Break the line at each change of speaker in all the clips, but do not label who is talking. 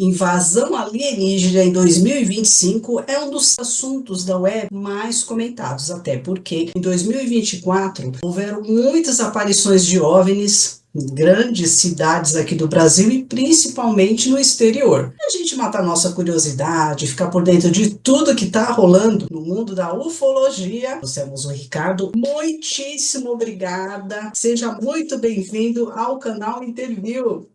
Invasão alienígena em 2025 é um dos assuntos da web mais comentados, até porque em 2024 houveram muitas aparições de OVNIs em grandes cidades aqui do Brasil e principalmente no exterior. A gente matar nossa curiosidade, ficar por dentro de tudo que está rolando no mundo da ufologia. Nós temos o Ricardo. Muitíssimo obrigada. Seja muito bem-vindo ao canal Interview.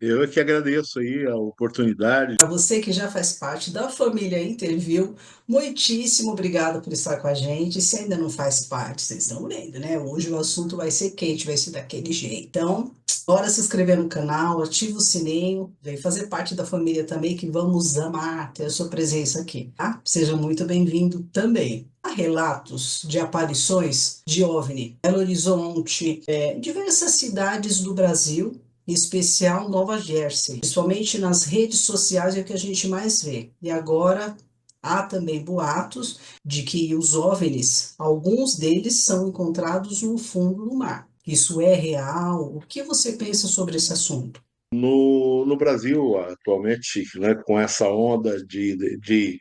Eu é que agradeço aí a oportunidade.
Para você que já faz parte da família Interview, muitíssimo obrigado por estar com a gente. Se ainda não faz parte, vocês estão vendo, né? Hoje o assunto vai ser quente, vai ser daquele jeito. Então, bora se inscrever no canal, ativa o sininho, vem fazer parte da família também, que vamos amar ter a sua presença aqui, tá? Seja muito bem-vindo também. Há relatos de aparições de OVNI, Belo Horizonte, diversas cidades do Brasil, em especial Nova Jersey. Principalmente nas redes sociais é o que a gente mais vê. E agora há também boatos de que os OVNIs, alguns deles são encontrados no fundo do mar. Isso é real? O que você pensa sobre esse assunto?
No Brasil, atualmente, né, com essa onda de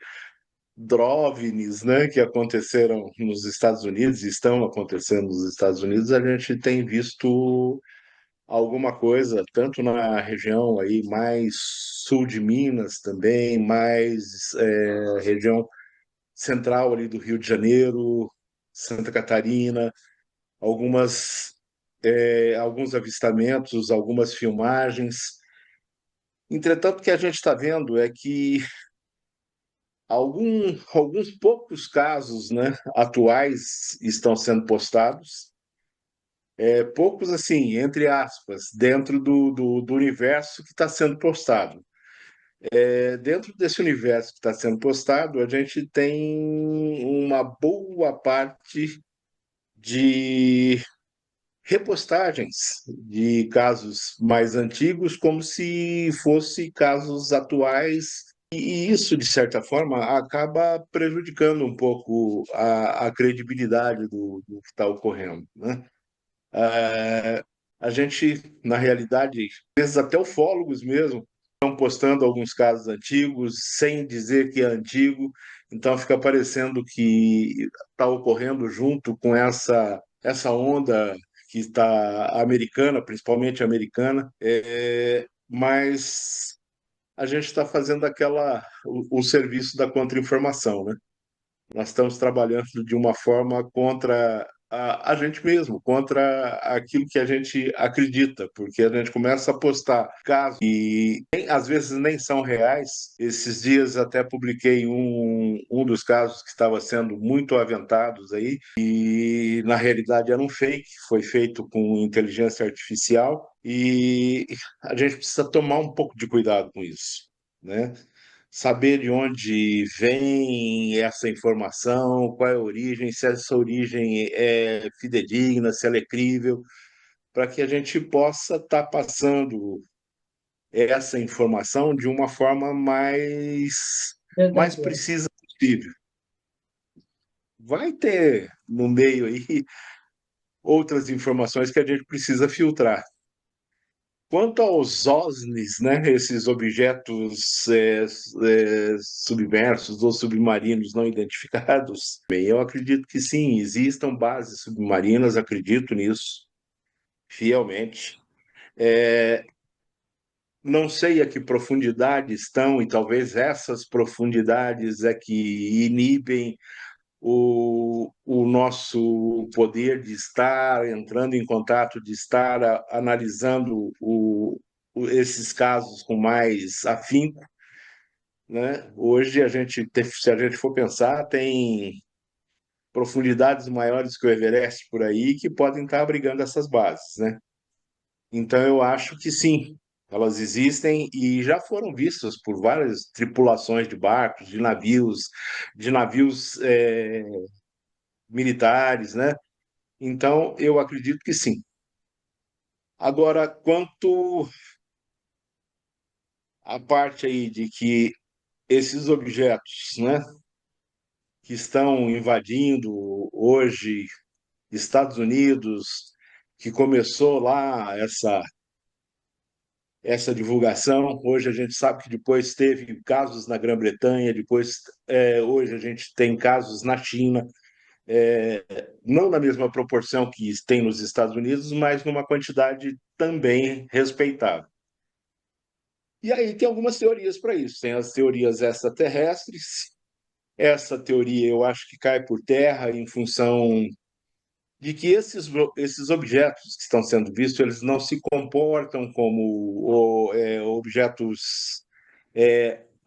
DROVNIs, né, que aconteceram nos Estados Unidos, e estão acontecendo nos Estados Unidos, a gente tem visto alguma coisa, tanto na região aí mais sul de Minas também, mais região central ali do Rio de Janeiro, Santa Catarina, algumas alguns avistamentos, algumas filmagens. Entretanto, o que a gente está vendo é que alguns poucos casos, né, atuais estão sendo postados, poucos assim, entre aspas, dentro do universo que está sendo postado. Dentro desse universo que está sendo postado, a gente tem uma boa parte de repostagens de casos mais antigos como se fossem casos atuais, e isso, de certa forma, acaba prejudicando um pouco a credibilidade do que está ocorrendo, né? É, a gente, na realidade, às vezes até ufólogos mesmo estão postando alguns casos antigos sem dizer que é antigo, então fica parecendo que está ocorrendo junto com essa onda que está americana, principalmente americana, mas a gente está fazendo o serviço da contra-informação, né? Nós estamos trabalhando de uma forma contra a gente mesmo, contra aquilo que a gente acredita, porque a gente começa a postar casos e às vezes nem são reais. Esses dias até publiquei um dos casos que estava sendo muito aventados aí, e na realidade era um fake, foi feito com inteligência artificial, e a gente precisa tomar um pouco de cuidado com isso, né? Saber de onde vem essa informação, qual é a origem, se essa origem é fidedigna, se ela é crível, para que a gente possa estar passando essa informação de uma forma mais
Verdadeiro.
precisa possível. Vai ter no meio aí outras informações que a gente precisa filtrar. Quanto aos OSNIs, né, esses objetos submersos ou submarinos não identificados, bem, eu acredito que sim, existam bases submarinas, acredito nisso, fielmente. É, não sei a que profundidade estão, e talvez essas profundidades é que inibem o nosso poder de estar entrando em contato, de estar analisando esses casos com mais afinco, né? Hoje se a gente for pensar, tem profundidades maiores que o Everest por aí que podem estar abrigando essas bases, né? Então eu acho que sim, elas existem e já foram vistas por várias tripulações de barcos, de navios militares, né? Então, eu acredito que sim. Agora, quanto à parte aí de que esses objetos, né, que estão invadindo hoje Estados Unidos, que começou lá essa divulgação. Hoje a gente sabe que depois teve casos na Grã-Bretanha, depois hoje a gente tem casos na China, é, não na mesma proporção que tem nos Estados Unidos, mas numa quantidade também respeitável. E aí tem algumas teorias para isso. Tem as teorias extraterrestres. Essa teoria eu acho que cai por terra em função de que esses objetos que estão sendo vistos, eles não se comportam como objetos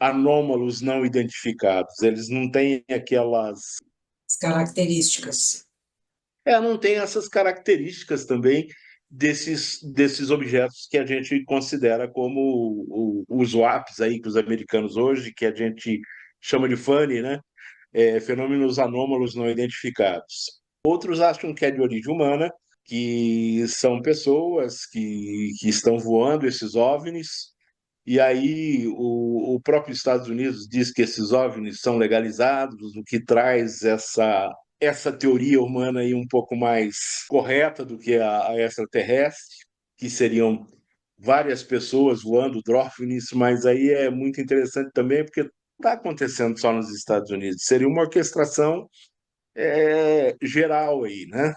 anômalos não identificados. Eles não têm aquelas...
As características.
Não têm essas características também desses objetos que a gente considera como os WAPs aí, que os americanos hoje, que a gente chama de FUNI, né? Fenômenos anômalos não identificados. Outros acham que é de origem humana, que são pessoas que estão voando esses OVNIs, e aí o próprio Estados Unidos diz que esses OVNIs são legalizados, o que traz essa teoria humana aí um pouco mais correta do que a extraterrestre, que seriam várias pessoas voando OVNIs, mas aí é muito interessante também, porque está acontecendo só nos Estados Unidos. Seria uma orquestração geral aí, né?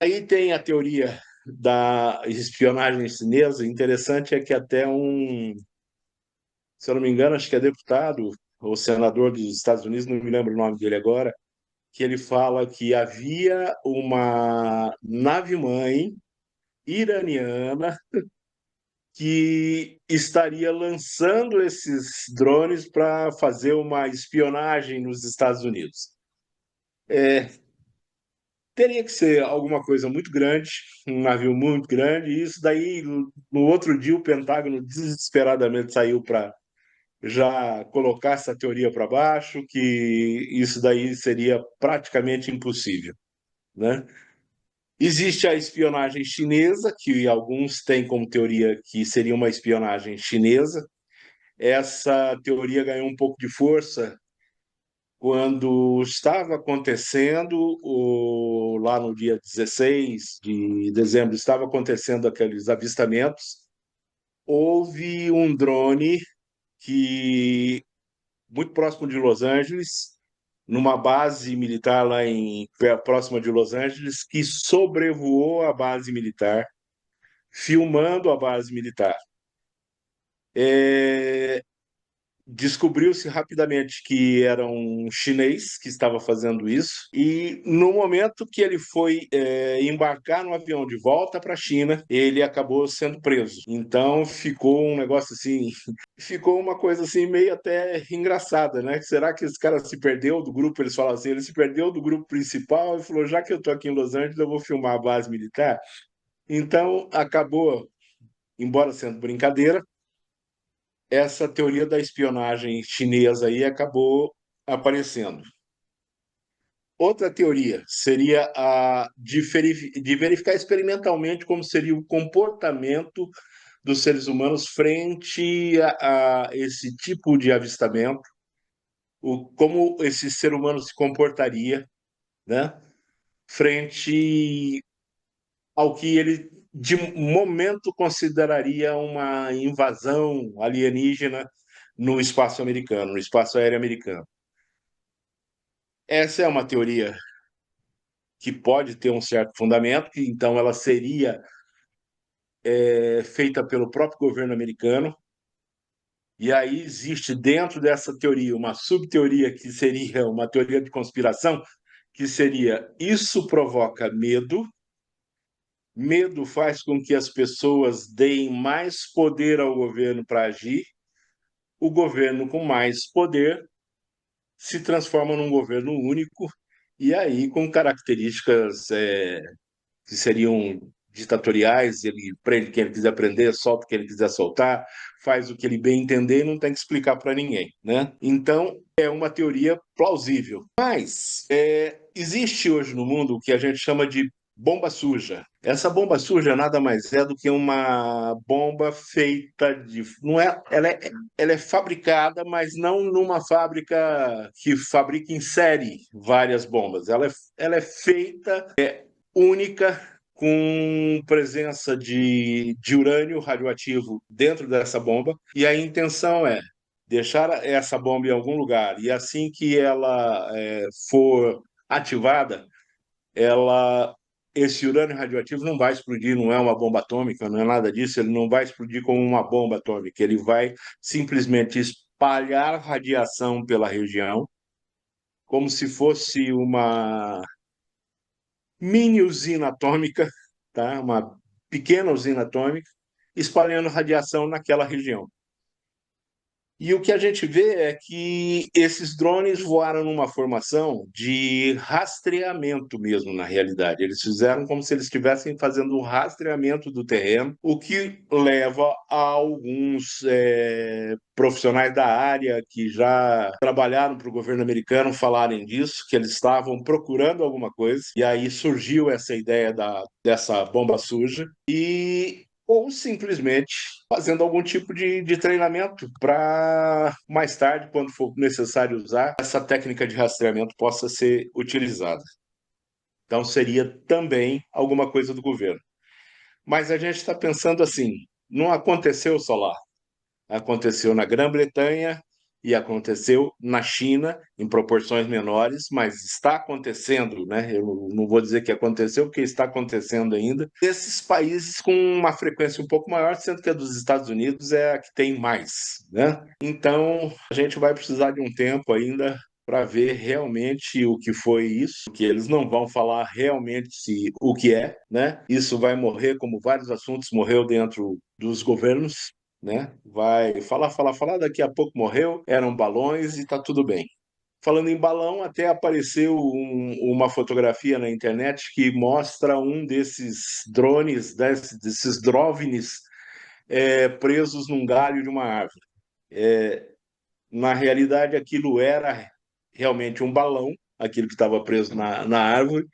Aí tem a teoria da espionagem chinesa. Interessante é que até se eu não me engano, acho que é deputado ou senador dos Estados Unidos, não me lembro o nome dele agora, que ele fala que havia uma nave-mãe iraniana que estaria lançando esses drones para fazer uma espionagem nos Estados Unidos. Teria que ser alguma coisa muito grande, um navio muito grande, e isso daí, no outro dia, o Pentágono desesperadamente saiu para já colocar essa teoria para baixo, que isso daí seria praticamente impossível, né? Existe a espionagem chinesa, que alguns têm como teoria que seria uma espionagem chinesa. Essa teoria ganhou um pouco de força quando estava acontecendo, lá no dia 16 de dezembro, estava acontecendo aqueles avistamentos. Houve um drone que muito próximo de Los Angeles, numa base militar lá próxima de Los Angeles, que sobrevoou a base militar, filmando a base militar. Descobriu-se rapidamente que era um chinês que estava fazendo isso, e no momento que ele foi embarcar no avião de volta para a China, ele acabou sendo preso. Então ficou um negócio assim, ficou uma coisa assim meio até engraçada, né? Será que esse cara se perdeu do grupo? Eles falam assim, ele se perdeu do grupo principal e falou, já que eu estou aqui em Los Angeles, eu vou filmar a base militar. Então acabou, embora sendo brincadeira, essa teoria da espionagem chinesa aí acabou aparecendo. Outra teoria seria a de verificar experimentalmente como seria o comportamento dos seres humanos frente a esse tipo de avistamento, como esse ser humano se comportaria, né, frente ao que ele de momento consideraria uma invasão alienígena no espaço americano, no espaço aéreo americano. Essa é uma teoria que pode ter um certo fundamento, que então ela seria feita pelo próprio governo americano, e aí existe dentro dessa teoria uma subteoria que seria uma teoria de conspiração, que seria isso provoca medo, medo faz com que as pessoas deem mais poder ao governo para agir, o governo com mais poder se transforma num governo único, e aí com características que seriam ditatoriais, ele prende quem ele quiser prender, solta quem ele quiser soltar, faz o que ele bem entender e não tem que explicar para ninguém, né? Então, é uma teoria plausível. Mas existe hoje no mundo o que a gente chama de bomba suja. Essa bomba suja nada mais é do que uma bomba feita de... Não é, ela é fabricada, mas não numa fábrica que fabrica em série várias bombas. Ela é feita única, com presença de urânio radioativo dentro dessa bomba, e a intenção é deixar essa bomba em algum lugar, e assim que ela for ativada, ela esse urânio radioativo não vai explodir, não é uma bomba atômica, não é nada disso, ele não vai explodir como uma bomba atômica, ele vai simplesmente espalhar radiação pela região, como se fosse uma mini usina atômica, tá? Uma pequena usina atômica, espalhando radiação naquela região. E o que a gente vê é que esses drones voaram numa formação de rastreamento mesmo, na realidade. Eles fizeram como se eles estivessem fazendo um rastreamento do terreno, o que leva a alguns profissionais da área que já trabalharam para o governo americano falarem disso, que eles estavam procurando alguma coisa, e aí surgiu essa ideia dessa bomba suja, ou simplesmente fazendo algum tipo de treinamento para mais tarde, quando for necessário usar, essa técnica de rastreamento possa ser utilizada. Então, seria também alguma coisa do governo. Mas a gente está pensando assim: não aconteceu só lá. Aconteceu na Grã-Bretanha e aconteceu na China em proporções menores, mas está acontecendo, né? Eu não vou dizer que aconteceu, porque está acontecendo ainda. Esses países com uma frequência um pouco maior, sendo que a dos Estados Unidos é a que tem mais, né? Então, a gente vai precisar de um tempo ainda para ver realmente o que foi isso, que eles não vão falar realmente o que é, né? Isso vai morrer como vários assuntos morreu dentro dos governos, né? Vai falar, falar, falar, daqui a pouco morreu, eram balões e tá tudo bem. Falando em balão, até apareceu uma fotografia na internet que mostra um desses drones, desses DROVNs, presos num galho de uma árvore. Na realidade, aquilo era realmente um balão, aquilo que estava preso na árvore,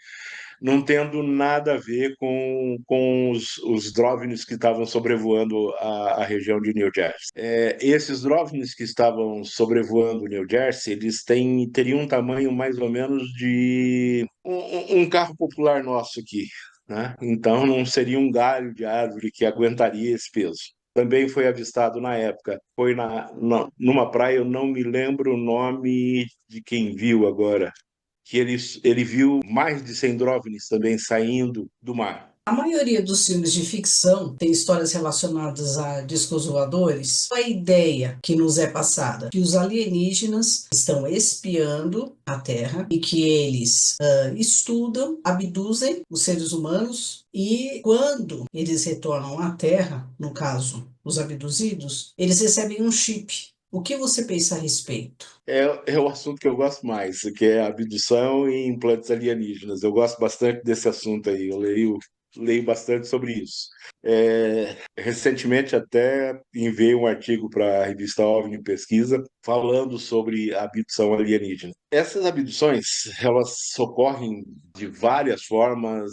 não tendo nada a ver com os DROVNs que estavam sobrevoando a região de New Jersey. Esses DROVNs que estavam sobrevoando New Jersey, eles teriam um tamanho mais ou menos de um carro popular nosso aqui, né? Então não seria um galho de árvore que aguentaria esse peso. Também foi avistado na época, foi numa praia, eu não me lembro o nome de quem viu agora, que ele viu mais de 100 OVNIs também saindo do mar.
A maioria dos filmes de ficção tem histórias relacionadas a discos voadores. A ideia que nos é passada, que os alienígenas estão espiando a Terra e que eles estudam, abduzem os seres humanos e quando eles retornam à Terra, no caso, os abduzidos, eles recebem um chip. O que você pensa a respeito?
É o assunto que eu gosto mais, que é abdução e implantes alienígenas. Eu gosto bastante desse assunto aí, eu leio bastante sobre isso. Recentemente até enviei um artigo para a revista OVNI Pesquisa falando sobre a abdução alienígena. Essas abduções, elas ocorrem de várias formas,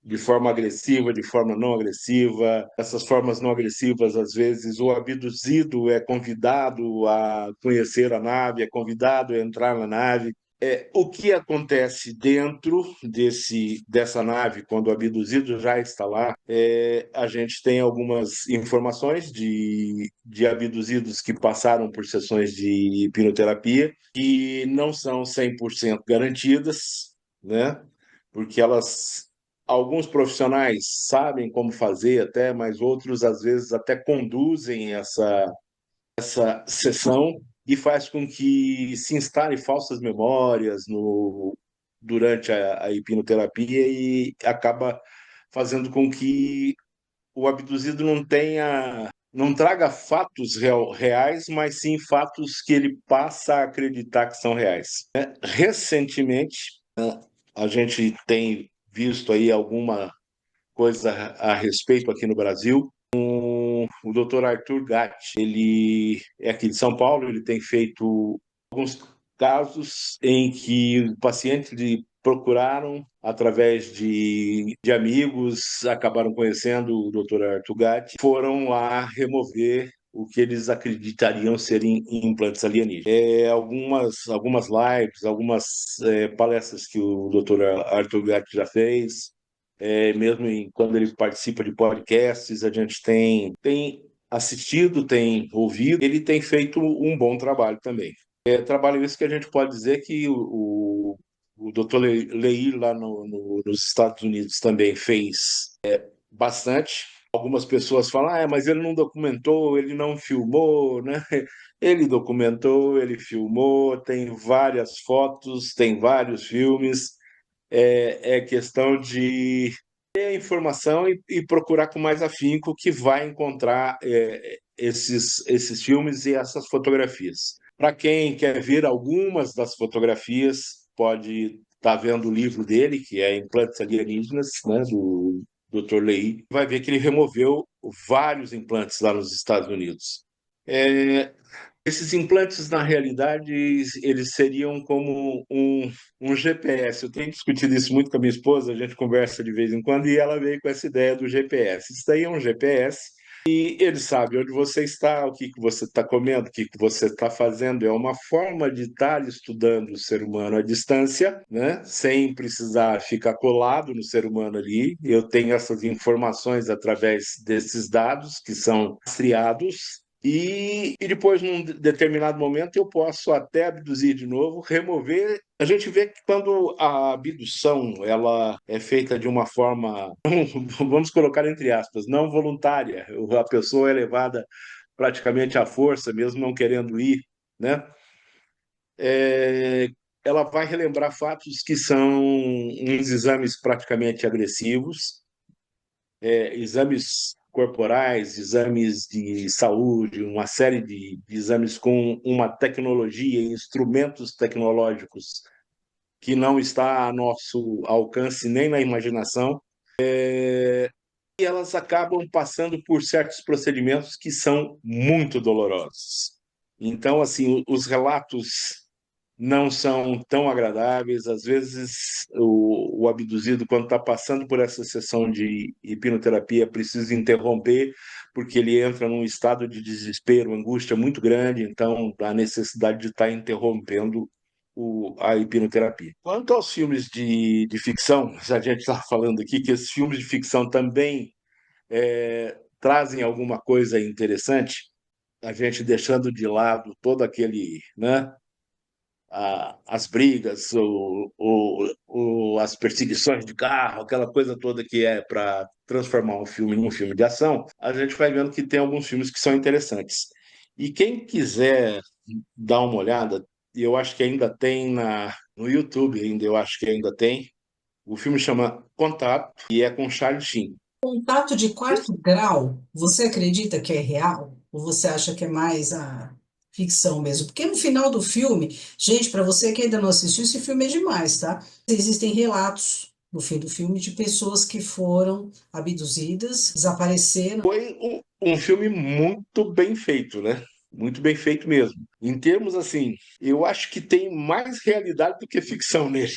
de forma agressiva, de forma não agressiva. Essas formas não agressivas, às vezes, o abduzido é convidado a conhecer a nave, é convidado a entrar na nave. O que acontece dentro dessa nave, quando o abduzido já está lá, a gente tem algumas informações de abduzidos que passaram por sessões de hipnoterapia, que não são 100% garantidas, né? Porque alguns profissionais sabem como fazer até, mas outros às vezes até conduzem essa sessão e faz com que se instalem falsas memórias durante a hipnoterapia e acaba fazendo com que o abduzido não traga fatos reais, mas sim fatos que ele passa a acreditar que são reais. Recentemente, a gente tem visto aí alguma coisa a respeito aqui no Brasil. O Dr. Arthur Gatti, ele é aqui de São Paulo, ele tem feito alguns casos em que pacientes procuraram, através de amigos, acabaram conhecendo o Dr. Arthur Gatti, foram lá remover o que eles acreditariam serem implantes alienígenas. Algumas lives, algumas palestras que o Dr. Arthur Gatti já fez, mesmo quando ele participa de podcasts, a gente tem assistido, tem ouvido, ele tem feito um bom trabalho também. Trabalho esse que a gente pode dizer que o Dr. Leir lá nos Estados Unidos também fez bastante. Algumas pessoas falam, mas ele não documentou, ele não filmou, né? Ele documentou, ele filmou, tem várias fotos, tem vários filmes. É questão de ter a informação e procurar com mais afinco que vai encontrar esses filmes e essas fotografias. Para quem quer ver algumas das fotografias, pode estar vendo o livro dele, que é Implantes Alienígenas, né, do Dr. Leigh, vai ver que ele removeu vários implantes lá nos Estados Unidos. Esses implantes, na realidade, eles seriam como um GPS. Eu tenho discutido isso muito com a minha esposa, a gente conversa de vez em quando, e ela veio com essa ideia do GPS. Isso daí é um GPS e ele sabe onde você está, o que você está comendo, o que você está fazendo. É uma forma de estar estudando o ser humano à distância, né? Sem precisar ficar colado no ser humano ali. Eu tenho essas informações através desses dados que são rastreados e depois, num determinado momento, eu posso até abduzir de novo, remover. A gente vê que quando a abdução ela é feita de uma forma, vamos colocar entre aspas, não voluntária, a pessoa é levada praticamente à força, mesmo não querendo ir, né? É, ela vai relembrar fatos que são uns exames praticamente agressivos, exames corporais, exames de saúde, uma série de exames com uma tecnologia, instrumentos tecnológicos que não está a nosso alcance nem na imaginação, e elas acabam passando por certos procedimentos que são muito dolorosos. Então, assim, os relatos não são tão agradáveis. Às vezes, o abduzido, quando está passando por essa sessão de hipnoterapia, precisa interromper, porque ele entra num estado de desespero, angústia muito grande, então a necessidade de estar interrompendo a hipnoterapia. Quanto aos filmes de ficção, a gente está falando aqui que esses filmes de ficção também trazem alguma coisa interessante, a gente deixando de lado todo aquele, né, as brigas, as perseguições de carro, aquela coisa toda que é para transformar um filme em um filme de ação, a gente vai vendo que tem alguns filmes que são interessantes. E quem quiser dar uma olhada, e eu acho que ainda tem no YouTube, ainda eu acho que ainda tem, o filme chama Contato e é com Charlie Sheen.
Contato de quarto grau, você acredita que é real? Ou você acha que é mais a ficção mesmo? Porque no final do filme, gente, para você que ainda não assistiu, esse filme é demais, tá? Existem relatos no fim do filme de pessoas que foram abduzidas, desapareceram.
Foi um filme muito bem feito, né? Muito bem feito mesmo. Em termos assim, eu acho que tem mais realidade do que ficção nele.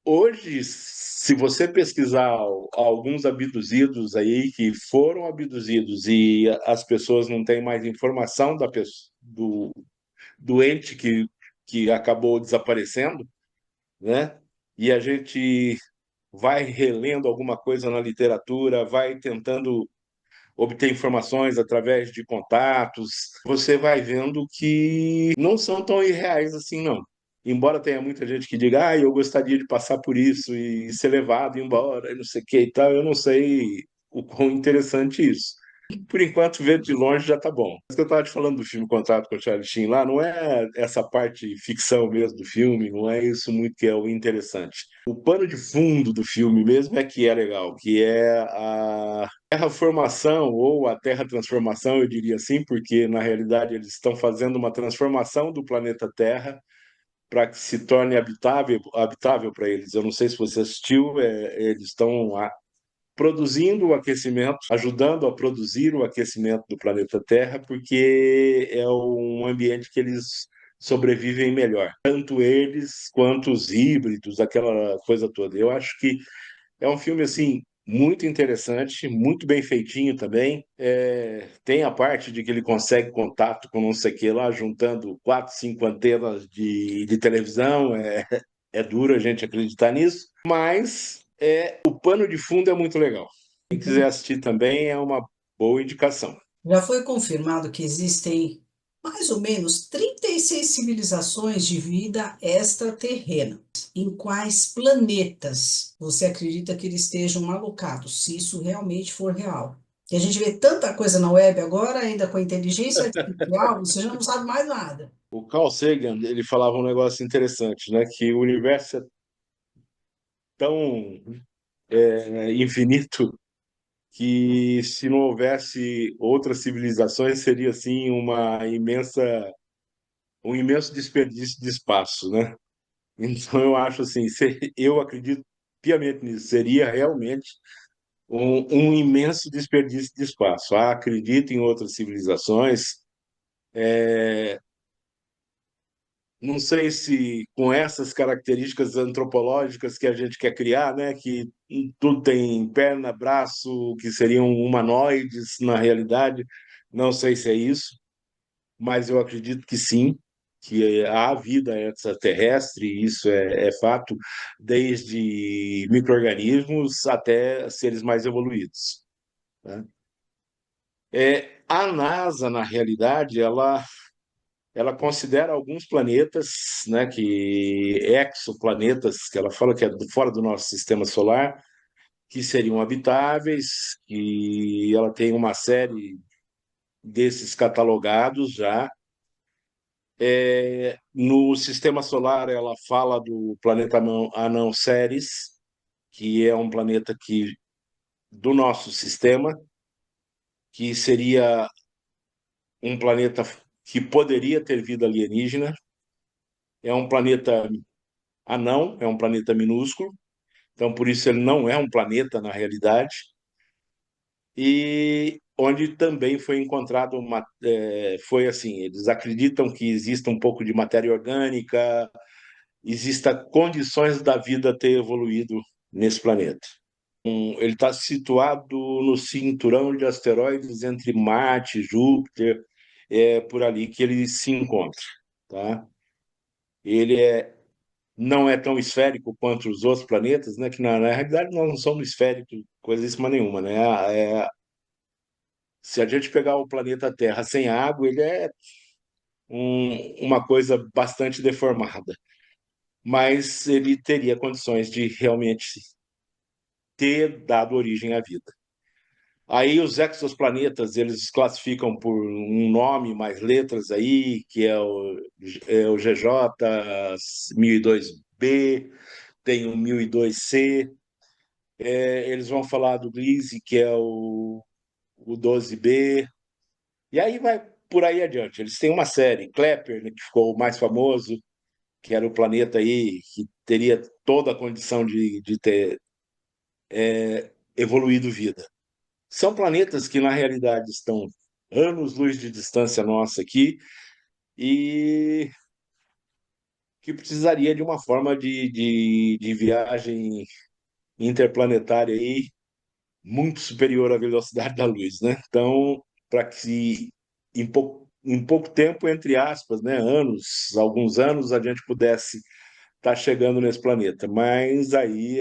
Hoje, se você pesquisar alguns abduzidos aí que foram abduzidos e as pessoas não têm mais informação do ente que acabou desaparecendo, né? E a gente vai relendo alguma coisa na literatura, vai tentando obter informações através de contatos, você vai vendo que não são tão irreais assim, não. Embora tenha muita gente que diga, eu gostaria de passar por isso e ser levado embora, e não sei o que e tal, eu não sei o quão interessante isso. Por enquanto, ver de longe já tá bom. Mas que eu estava te falando do filme Contato com o Charlie Sheen lá, não é essa parte ficção mesmo do filme, não é isso muito que é o interessante. O pano de fundo do filme mesmo é que é legal, que é a terraformação ou a terra transformação, eu diria assim, porque na realidade eles estão fazendo uma transformação do planeta Terra para que se torne habitável para eles. Eu não sei se você assistiu, eles estão produzindo o aquecimento, ajudando a produzir o aquecimento do planeta Terra, porque é um ambiente que eles sobrevivem melhor, tanto eles quanto os híbridos, aquela coisa toda. Eu acho que é um filme assim muito interessante, muito bem feitinho também. Tem a parte de que ele consegue contato com não sei o que lá, juntando quatro, cinco antenas de televisão. É duro a gente acreditar nisso, mas O pano de fundo é muito legal. Quem quiser assistir também é uma boa indicação.
Já foi confirmado que existem mais ou menos 36 civilizações de vida extraterrena. Em quais planetas você acredita que eles estejam alocados, se isso realmente for real? Que a gente vê tanta coisa na web agora, ainda com a inteligência artificial, você já não sabe mais nada.
O Carl Sagan, ele falava um negócio interessante, né? Que o universo é tão infinito que se não houvesse outras civilizações seria assim um imenso desperdício de espaço, né? Então eu acho assim, eu acredito piamente nisso, seria realmente um imenso desperdício de espaço. Acredito em outras civilizações. Não sei se com essas características antropológicas que a gente quer criar, né, que tudo tem perna, braço, que seriam humanoides na realidade, não sei se é isso, mas eu acredito que sim, que há vida extraterrestre, isso é fato, desde micro-organismos até seres mais evoluídos, né? A NASA, na realidade, ela considera alguns planetas, né, que exoplanetas, que ela fala que é fora do nosso sistema solar, que seriam habitáveis, e ela tem uma série desses catalogados já. No sistema solar, ela fala do planeta anão Ceres, que é um planeta do nosso sistema, que seria um planeta que poderia ter vida alienígena. É um planeta anão, é um planeta minúsculo, então por isso ele não é um planeta na realidade, e onde também foi encontrado foi assim, eles acreditam que exista um pouco de matéria orgânica, exista condições da vida ter evoluído nesse planeta. Ele está situado no cinturão de asteroides entre Marte e Júpiter, é por ali que ele se encontra, tá? Ele não é tão esférico quanto os outros planetas, né? Que na realidade nós não somos esféricos, coisíssima nenhuma, né? Se a gente pegar o planeta Terra sem água, ele é uma coisa bastante deformada, mas ele teria condições de realmente ter dado origem à vida. Aí os exoplanetas, eles classificam por um nome mais letras aí, que é o GJ 1002b, tem o 1002c. Eles vão falar do Gliese, que é o 12b, e aí vai por aí adiante. Eles têm uma série, Kepler, né, que ficou o mais famoso, que era o planeta aí que teria toda a condição de ter evoluído vida. São planetas que, na realidade, estão anos-luz de distância nossa aqui e que precisaria de uma forma de viagem interplanetária aí muito superior à velocidade da luz, né? Então, para que em pouco tempo, entre aspas, né, alguns anos, a gente pudesse estar chegando nesse planeta. Mas aí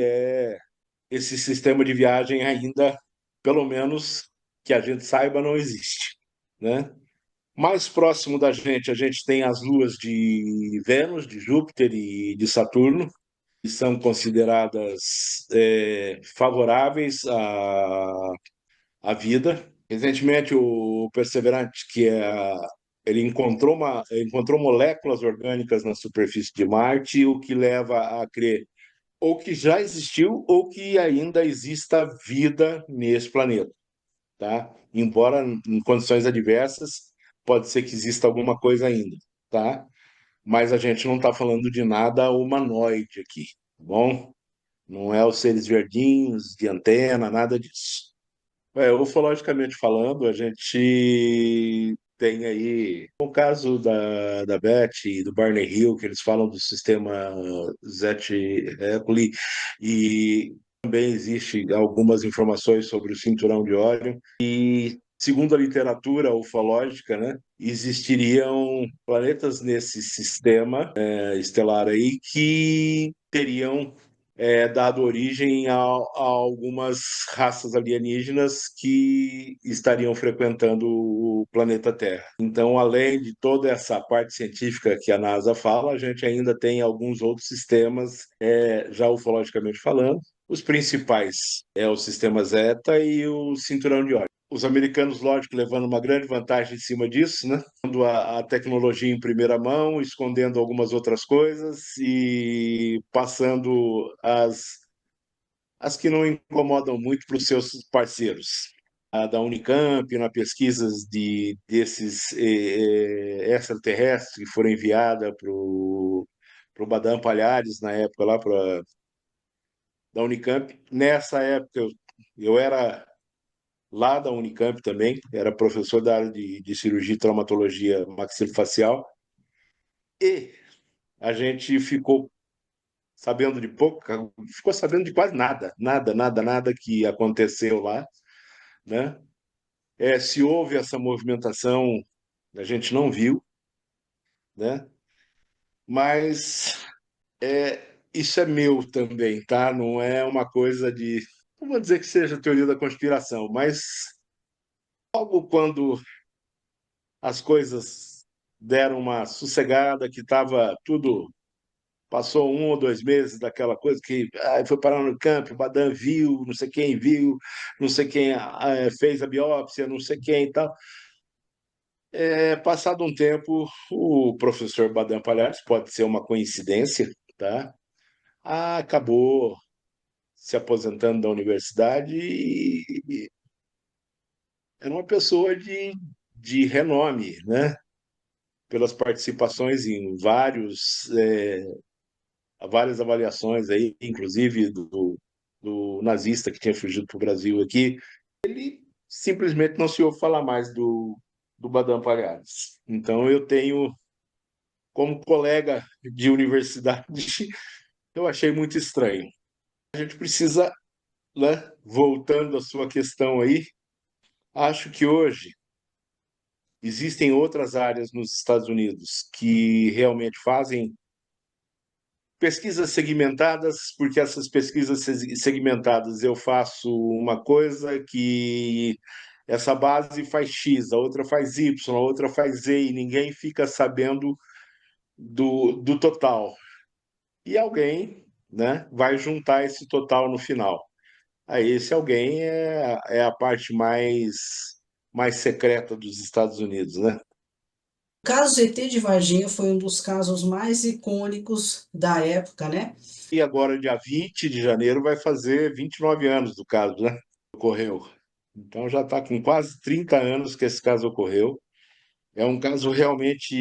esse sistema de viagem ainda, pelo menos que a gente saiba, não existe, né? Mais próximo da gente, a gente tem as luas de Vênus, de Júpiter e de Saturno, que são consideradas favoráveis à vida. Recentemente, o Perseverance, ele encontrou moléculas orgânicas na superfície de Marte, o que leva a crer ou que já existiu ou que ainda exista vida nesse planeta, tá? Embora em condições adversas, pode ser que exista alguma coisa ainda, tá? Mas a gente não está falando de nada humanoide aqui, tá bom? Não é os seres verdinhos, de antena, nada disso. Ufologicamente falando, a gente tem aí o caso da Beth e do Barney Hill, que eles falam do sistema Zet Reticuli, e também existe algumas informações sobre o cinturão de Órion. E, segundo a literatura ufológica, né, existiriam planetas nesse sistema estelar aí que teriam dado origem a algumas raças alienígenas que estariam frequentando o planeta Terra. Então, além de toda essa parte científica que a NASA fala, a gente ainda tem alguns outros sistemas, já ufologicamente falando. Os principais é o sistema Zeta e o cinturão de Órion. Os americanos, lógico, levando uma grande vantagem em cima disso, né? Dando a tecnologia em primeira mão, escondendo algumas outras coisas e passando as que não incomodam muito para os seus parceiros. A da Unicamp, na pesquisas desses extraterrestres que foram enviadas para o Badam Palhares, na época lá da Unicamp. Nessa época, eu era lá da Unicamp também, era professor da área de cirurgia e traumatologia maxilofacial, e a gente ficou sabendo de quase nada, nada que aconteceu lá, né? Se houve essa movimentação, a gente não viu, né? Mas isso é meu também, tá? Não é uma coisa de, não vou dizer que seja teoria da conspiração, mas logo quando as coisas deram uma sossegada, que estava tudo. Passou 1 ou 2 meses daquela coisa que foi parar no campo, o Badam viu, não sei quem fez a biópsia, não sei quem e tal. Passado um tempo, o professor Badam Palhares, pode ser uma coincidência, tá? Acabou se aposentando da universidade e era uma pessoa de renome, né? Pelas participações em várias avaliações aí, inclusive do nazista que tinha fugido para o Brasil aqui. Simplesmente não se ouve falar mais do Badam Palhares. Então eu tenho, como colega de universidade, eu achei muito estranho. A gente precisa, né, voltando à sua questão aí, acho que hoje existem outras áreas nos Estados Unidos que realmente fazem pesquisas segmentadas, porque essas pesquisas segmentadas eu faço uma coisa que essa base faz X, a outra faz Y, a outra faz Z, e ninguém fica sabendo do total. E alguém, né, vai juntar esse total no final. Aí esse alguém é a parte mais secreta dos Estados Unidos, né?
O caso ET de Varginha foi um dos casos mais icônicos da época, né?
E agora, dia 20 de janeiro, vai fazer 29 anos do caso, né? Ocorreu. Então já está com quase 30 anos que esse caso ocorreu. É um caso realmente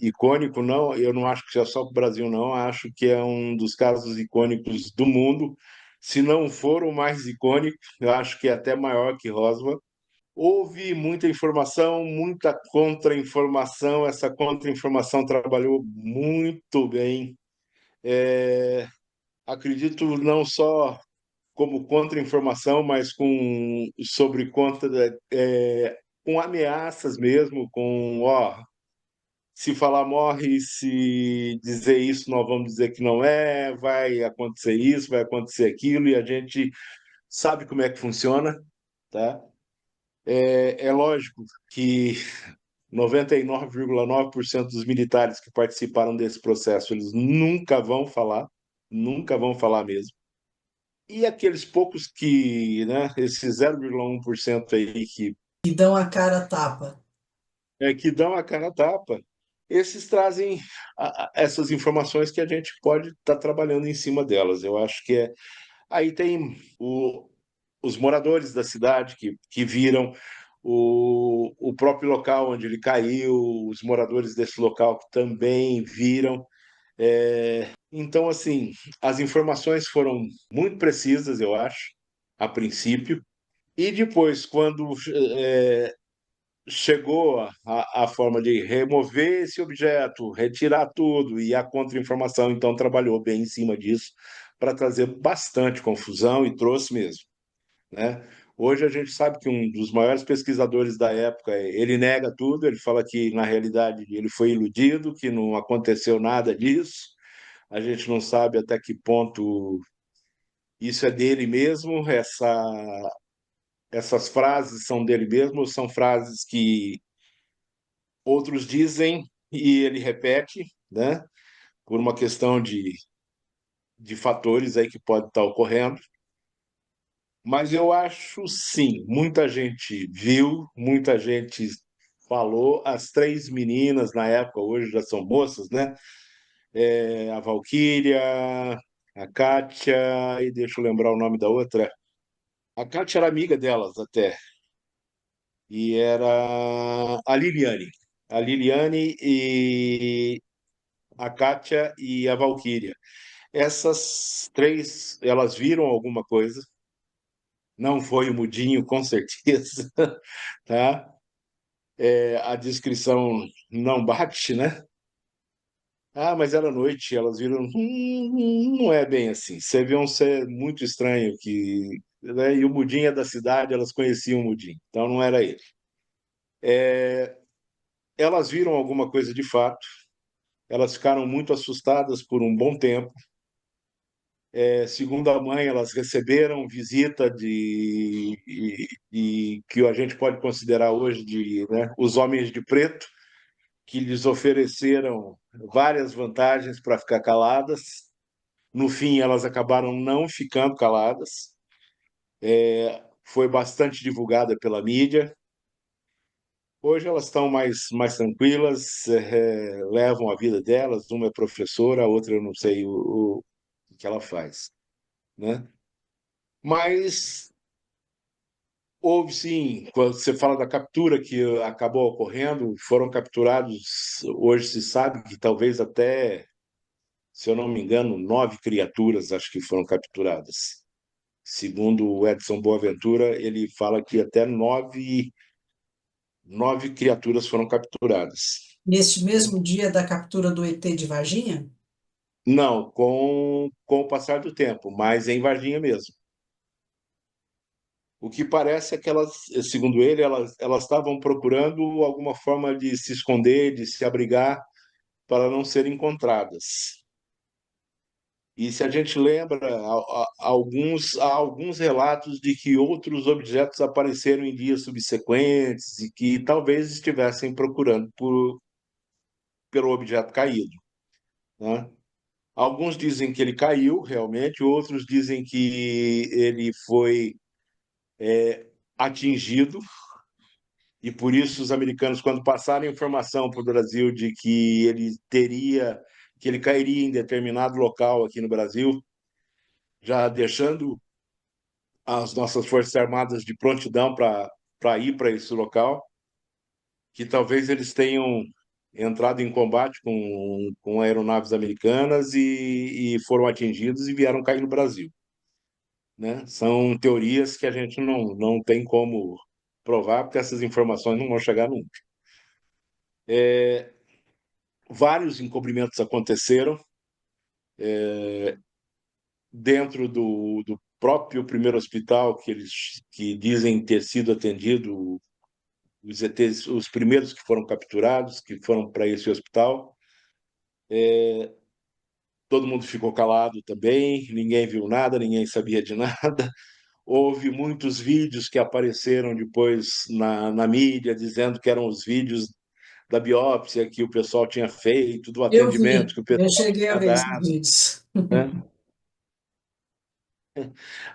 icônico, não? Eu não acho que seja só para o Brasil, não. Acho que é um dos casos icônicos do mundo. Se não for o mais icônico, eu acho que é até maior que Roswell. Houve muita informação, muita contra-informação. Essa contra-informação trabalhou muito bem. Acredito não só como contra-informação, mas sobre com ameaças mesmo, se falar morre, se dizer isso, nós vamos dizer que não vai acontecer isso, vai acontecer aquilo, e a gente sabe como é que funciona, tá? É lógico que 99,9% dos militares que participaram desse processo, eles nunca vão falar mesmo. E aqueles poucos que, né, esses 0,1% aí
E dão a cara a tapa.
que dão a cara a tapa, esses trazem essas informações que a gente pode estar trabalhando em cima delas. Eu acho que aí tem os moradores da cidade que viram o próprio local onde ele caiu, os moradores desse local que também viram. Então, assim, as informações foram muito precisas, eu acho, a princípio. E depois, quando chegou a forma de remover esse objeto, retirar tudo, e a contra-informação, então, trabalhou bem em cima disso para trazer bastante confusão, e trouxe mesmo, né? Hoje a gente sabe que um dos maiores pesquisadores da época, ele nega tudo, ele fala que, na realidade, ele foi iludido, que não aconteceu nada disso. A gente não sabe até que ponto Isso é dele mesmo? Essas frases são dele mesmo ou são frases que outros dizem e ele repete, né? Por uma questão de fatores aí que pode estar ocorrendo. Mas eu acho sim, muita gente viu, muita gente falou. As três meninas na época, hoje já são moças, né? A Valquíria, a Kátia, e deixa eu lembrar o nome da outra. A Kátia era amiga delas até, e era a Liliane. A Liliane e a Kátia e a Valquíria. Essas três, elas viram alguma coisa. Não foi o Mudinho, com certeza, tá? A descrição não bate, né? Ah, mas era noite, elas viram. Não é bem assim. Você vê um ser muito estranho que. Né? E o Mudim é da cidade, elas conheciam o Mudim, então não era ele. Elas viram alguma coisa de fato, elas ficaram muito assustadas por um bom tempo. Segundo a mãe, elas receberam visita de que a gente pode considerar hoje de, né, os homens de preto, que lhes ofereceram várias vantagens para ficar caladas. No fim, elas acabaram não ficando caladas. Foi bastante divulgada pela mídia. Hoje elas estão mais tranquilas, levam a vida delas. Uma é professora, a outra eu não sei o que ela faz, né? Mas houve sim, quando você fala da captura que acabou ocorrendo, foram capturados, hoje se sabe que talvez até, se eu não me engano, 9 criaturas acho que foram capturadas. Segundo o Edson Boaventura, ele fala que até nove criaturas foram capturadas.
Neste
Né?
mesmo dia da captura do ET de Varginha?
Não, com o passar do tempo, mas em Varginha mesmo. O que parece é que elas, segundo ele, elas estavam procurando alguma forma de se esconder, de se abrigar para não serem encontradas. E se a gente lembra, há alguns relatos de que outros objetos apareceram em dias subsequentes e que talvez estivessem procurando pelo objeto caído, né? Alguns dizem que ele caiu realmente, outros dizem que ele foi atingido e por isso os americanos, quando passaram a informação para o Brasil de que ele cairia em determinado local aqui no Brasil, já deixando as nossas forças armadas de prontidão para ir para esse local, que talvez eles tenham entrado em combate com aeronaves americanas e foram atingidos e vieram cair no Brasil, né? São teorias que a gente não tem como provar, porque essas informações não vão chegar nunca. Vários encobrimentos aconteceram dentro do próprio primeiro hospital que dizem ter sido atendido os ETs, os primeiros que foram capturados, que foram para esse hospital. Todo mundo ficou calado também, ninguém viu nada, ninguém sabia de nada. Houve muitos vídeos que apareceram depois na mídia, dizendo que eram os vídeos da biópsia que o pessoal tinha feito, do
Eu vi,
atendimento que o
eu
pessoal
cheguei a
tinha
ver esses
dado,
vídeos.
né?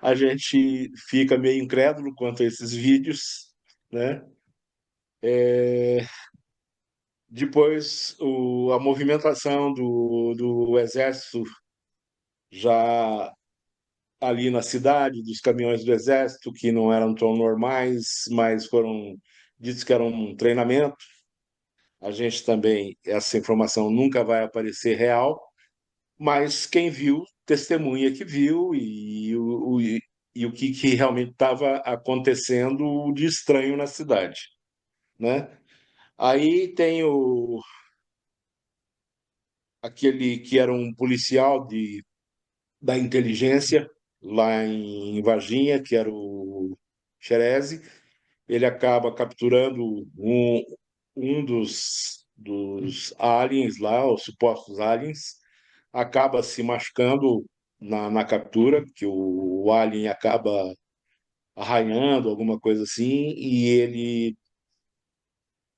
A gente fica meio incrédulo quanto a esses vídeos, né? Depois, a movimentação do exército já ali na cidade, dos caminhões do exército, que não eram tão normais, mas foram ditos que eram um treinamento. A gente também, essa informação nunca vai aparecer real, mas quem viu, testemunha que viu e o que realmente estava acontecendo de estranho na cidade, né? Aí tem aquele que era um policial da inteligência lá em Varginha, que era o Xerezi. Ele acaba capturando um dos aliens lá, os supostos aliens, acaba se machucando, na captura, que o alien acaba arranhando, alguma coisa assim, e ele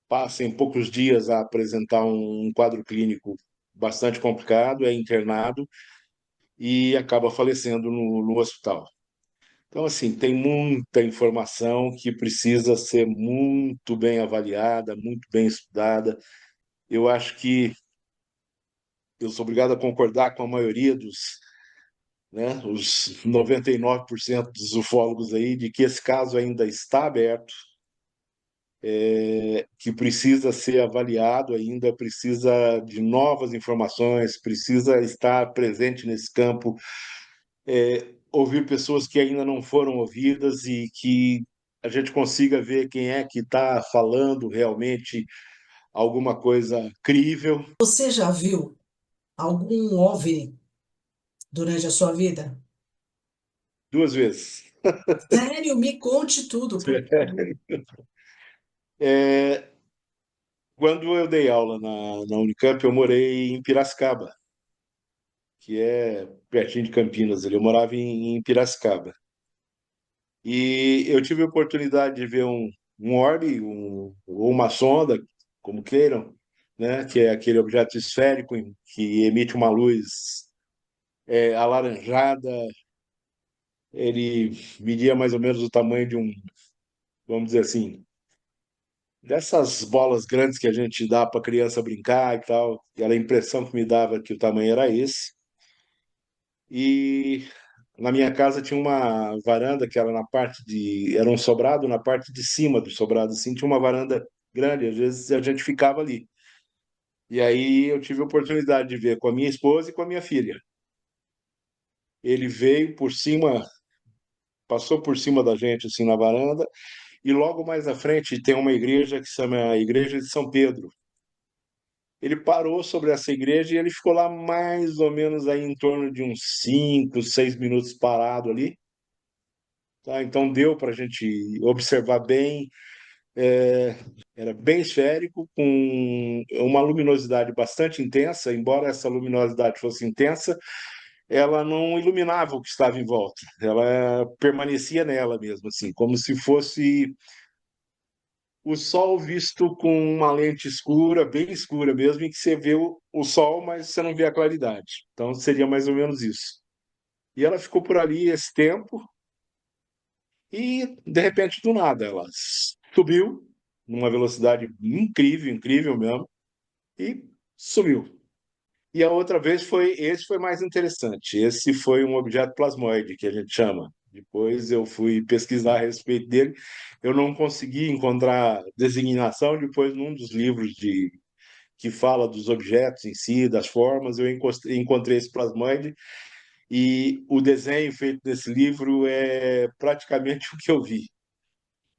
passa em poucos dias a apresentar um quadro clínico bastante complicado, é internado e acaba falecendo no hospital. Então, assim, tem muita informação que precisa ser muito bem avaliada, muito bem estudada. Eu acho que eu sou obrigado a concordar com a maioria os 99% dos ufólogos aí, de que esse caso ainda está aberto, que precisa ser avaliado ainda, precisa de novas informações, precisa estar presente nesse campo, ouvir pessoas que ainda não foram ouvidas e que a gente consiga ver quem é que está falando realmente alguma coisa crível.
Você já viu algum OVNI durante a sua vida?
Duas vezes.
Sério, me conte tudo.
É, quando eu dei aula na Unicamp, eu morei em Piracicaba, que é pertinho de Campinas. Ali. Eu morava em Piracicaba. E eu tive a oportunidade de ver um orbe, ou uma sonda, como queiram, né? Que é aquele objeto esférico que emite uma luz alaranjada. Ele media mais ou menos o tamanho de vamos dizer assim, dessas bolas grandes que a gente dá para criança brincar e tal. E era a impressão que me dava que o tamanho era esse. E na minha casa tinha uma varanda que era era um sobrado, na parte de cima do sobrado, assim, tinha uma varanda grande, às vezes a gente ficava ali. E aí eu tive a oportunidade de ver com a minha esposa e com a minha filha. Ele veio por cima, passou por cima da gente, assim, na varanda, e logo mais à frente tem uma igreja que se chama a Igreja de São Pedro. Ele parou sobre essa igreja e ele ficou lá mais ou menos aí em torno de uns 5, 6 minutos parado ali. Tá? Então deu para a gente observar bem. Era bem esférico, com uma luminosidade bastante intensa, embora essa luminosidade fosse intensa, ela não iluminava o que estava em volta, ela permanecia nela mesmo, assim, como se fosse o sol visto com uma lente escura, bem escura mesmo, em que você vê o sol, mas você não vê a claridade. Então seria mais ou menos isso. E ela ficou por ali esse tempo, e de repente, do nada, ela subiu numa velocidade incrível, incrível mesmo, e sumiu. E a outra vez esse foi mais interessante. Esse foi um objeto plasmoide, que a gente chama. Depois eu fui pesquisar a respeito dele. Eu não consegui encontrar designação. Depois, num dos livros que fala dos objetos em si, das formas, eu encontrei esse plasmoide. E o desenho feito nesse livro é praticamente o que eu vi.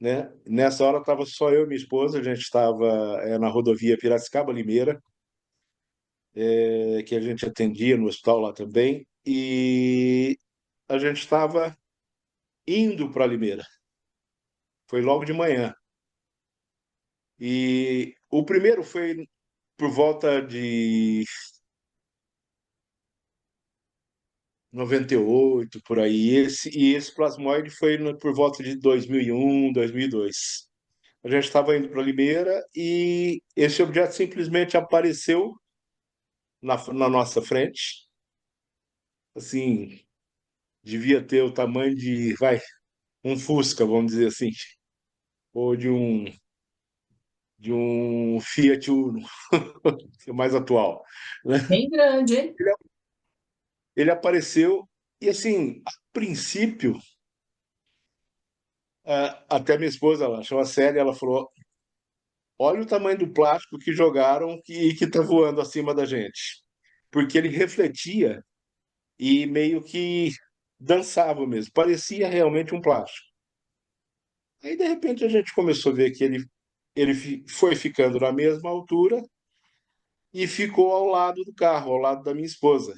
Né? Nessa hora estava só eu e minha esposa, a gente estava na rodovia Piracicaba-Limeira, que a gente atendia no hospital lá também, e a gente estava indo para Limeira. Foi logo de manhã. E o primeiro foi por volta de 98 por aí. Esse plasmoide foi por volta de 2001, 2002. A gente estava indo para Limeira e esse objeto simplesmente apareceu na nossa frente. Assim, devia ter o tamanho um Fusca, vamos dizer assim, ou de um Fiat Uno, que é mais atual, né?
Bem grande, hein?
Ele apareceu e, assim, a princípio, até minha esposa, ela achou a série, ela falou, olha o tamanho do plástico que jogaram que está voando acima da gente. Porque ele refletia e meio que dançava mesmo, parecia realmente um plástico. Aí, de repente, a gente começou a ver que ele foi ficando na mesma altura e ficou ao lado do carro, ao lado da minha esposa.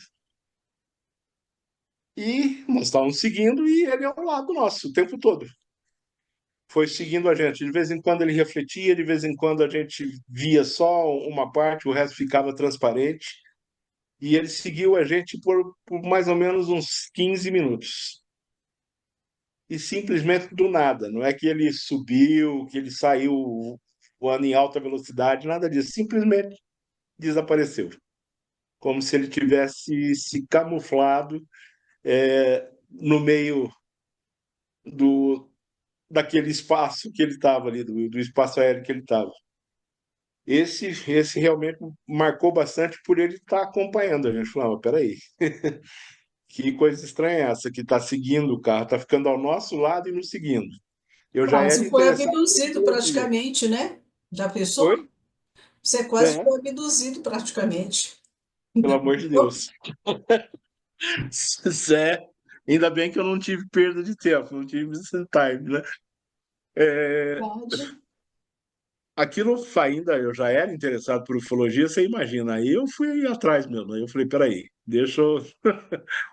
E nós estávamos seguindo e ele ao lado nosso o tempo todo. Foi seguindo a gente. De vez em quando ele refletia, de vez em quando a gente via só uma parte, o resto ficava transparente. e ele seguiu a gente por mais ou menos uns 15 minutos. E simplesmente do nada, não é que ele subiu, que ele saiu voando em alta velocidade, nada disso, simplesmente desapareceu, como se ele tivesse se camuflado no meio do daquele espaço que ele estava ali, do espaço aéreo que ele estava. Esse realmente marcou bastante por ele estar acompanhando a gente. Falava, peraí, que coisa estranha é essa? Que está seguindo o carro, está ficando ao nosso lado e nos seguindo. Eu já era
Quase foi
interessado em
abduzido
ufologia.
praticamente, né? Já pensou?
Oi?
Você quase
É,
foi abduzido praticamente.
pelo amor de Deus. É, ainda bem que eu não tive perda de tempo, não tive esse time, né? É,
Pode.
aquilo ainda, eu já era interessado por ufologia, você imagina. Aí eu fui atrás mesmo. Aí eu falei, peraí, deixa eu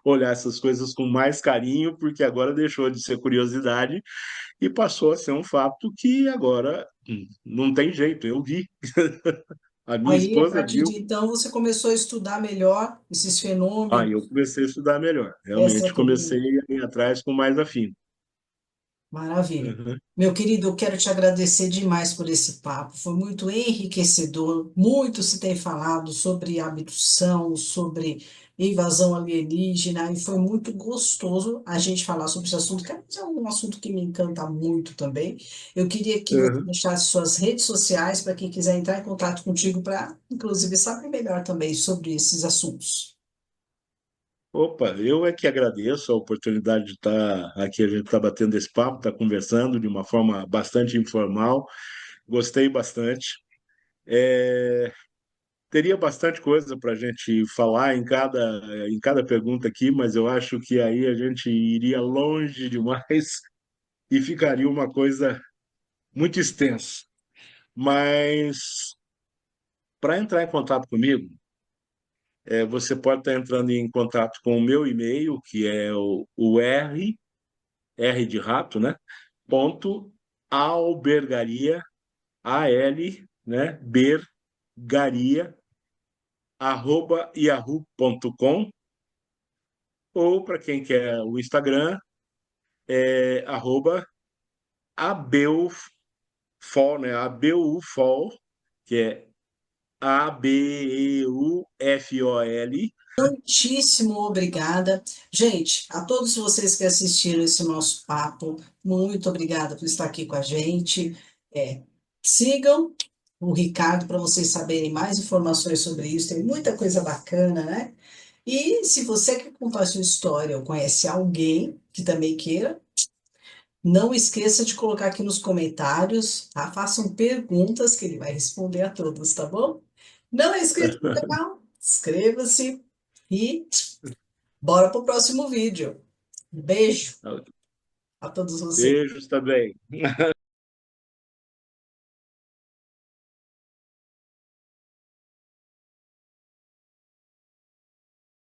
olhar essas coisas com mais carinho, porque agora deixou de ser curiosidade e passou a ser um fato que agora não tem jeito, eu vi. A minha
Aí, a
esposa
partir
viu,
de então, você começou a estudar melhor esses
aí eu
fenômenos
comecei a estudar melhor. Realmente comecei
extraterrestres.
a ir atrás com mais afinco.
Maravilha.
Uhum.
Meu querido, eu quero te agradecer demais por esse papo. Foi muito enriquecedor. Muito se tem falado sobre abdução, sobre invasão alienígena, e foi muito gostoso a gente falar sobre esse assunto, que é um assunto que me encanta muito também. Eu queria que você
Uhum.
deixasse suas redes sociais para quem quiser entrar em contato contigo para, inclusive, saber melhor também sobre esses assuntos.
Opa, eu é que agradeço a oportunidade de estar aqui, a gente está batendo esse papo, está conversando de uma forma bastante informal. Gostei bastante. É, teria bastante coisa para a gente falar em cada pergunta aqui, mas eu acho que aí a gente iria longe demais e ficaria uma coisa muito extensa. Mas para entrar em contato comigo, você pode estar entrando em contato com o meu e-mail, que é o R de rato, né? Ponto albergaria, A-L, né? Bergaria, @yahoo.com, ou para quem quer o Instagram, arroba abeufol, né? Abeufol, que é Abeufol.
Muitíssimo obrigada. Gente, a todos vocês que assistiram esse nosso papo, muito obrigada por estar aqui com a gente. Sigam o Ricardo para vocês saberem mais informações sobre isso. Tem muita coisa bacana, né? E se você quer contar a sua história ou conhece alguém que também queira, não esqueça de colocar aqui nos comentários, tá? Façam perguntas que ele vai responder a todos, tá bom? Não é inscrito no canal? Inscreva-se e bora pro próximo vídeo. Um beijo a todos vocês.
Beijos também.